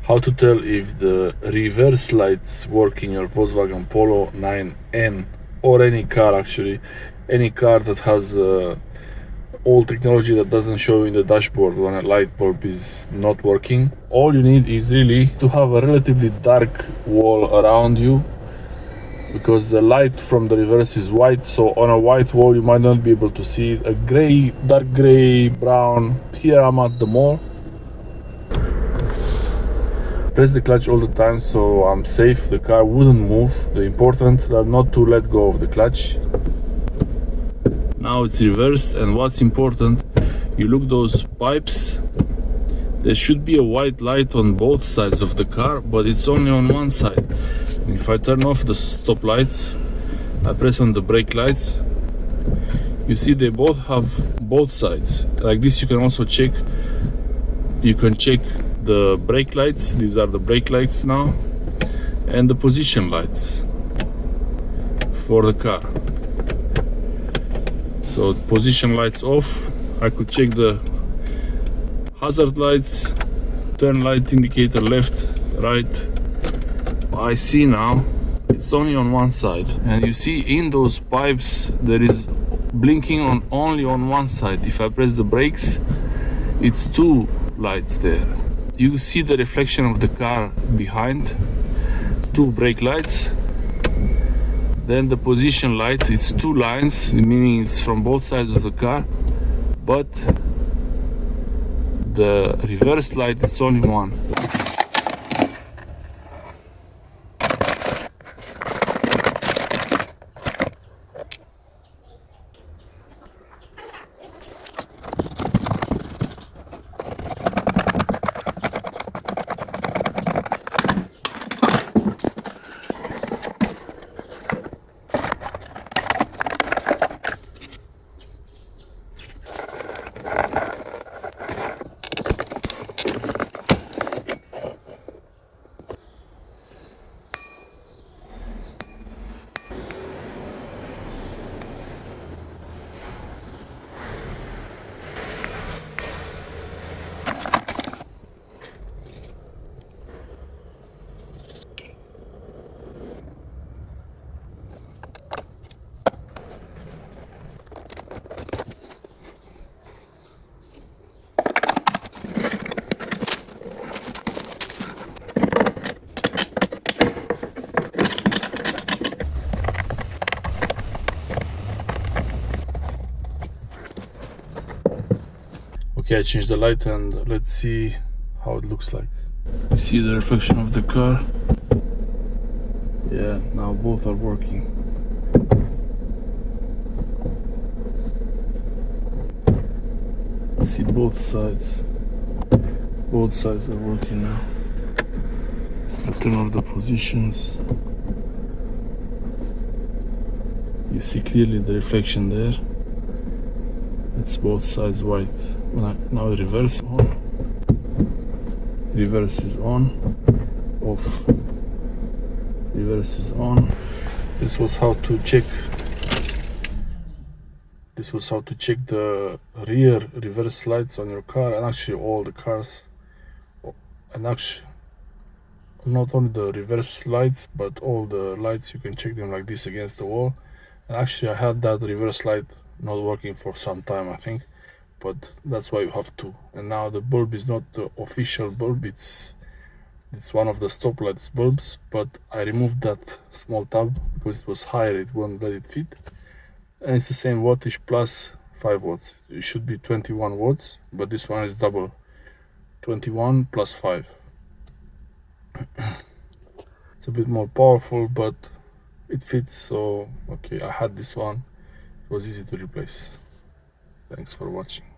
How to tell if the reverse lights work in your Volkswagen Polo 9N or any car, actually any car that has old technology that doesn't show in the dashboard when a light bulb is not working. All you need is really to have a relatively dark wall around you, because the light from the reverse is white, so on a white wall you might not be able to see a gray, dark gray, brown. Here I'm at the mall. Press the clutch all the time so I'm safe, the car wouldn't move. The important is not to let go of the clutch. Now it's reversed, and what's important, you look those pipes, there should be a white light on both sides of the car, but it's only on one side. And if I turn off the stop lights, I press on the brake lights, you see they both have both sides. Like this you can also check, you can check the brake lights, these are the brake lights now, and the position lights for the car. So position lights off, I could check the hazard lights, turn light indicator left, right. I see now it's only on one side, and you see in those pipes there is blinking on only on one side. If I press the brakes, it's two lights there. You see the reflection of the car behind, two brake lights. Then the position light, it's two lines, meaning it's from both sides of the car, but the reverse light is only one. Okay, I changed the light and let's see how it looks like. You see the reflection of the car? Yeah, now both are working. See both sides. Both sides are working now. I turn off the positions. You see clearly the reflection there. It's both sides white. Now reverse on. Reverse is on. Off. Reverse is on. This was how to check. This was how to check the rear reverse lights on your car, and actually all the cars. And actually, not only the reverse lights, but all the lights, you can check them like this against the wall. And actually I had that reverse light not working for some time, I think, but that's why you have two. And now the bulb is not the official bulb, it's one of the stoplights bulbs, but I removed that small tab because it was higher, it won't let it fit. And it's the same wattage plus 5 watts. It should be 21 watts, but this one is double, 21 plus 5. It's a bit more powerful, but it fits. So okay, I had this one, it was easy to replace. Thanks for watching.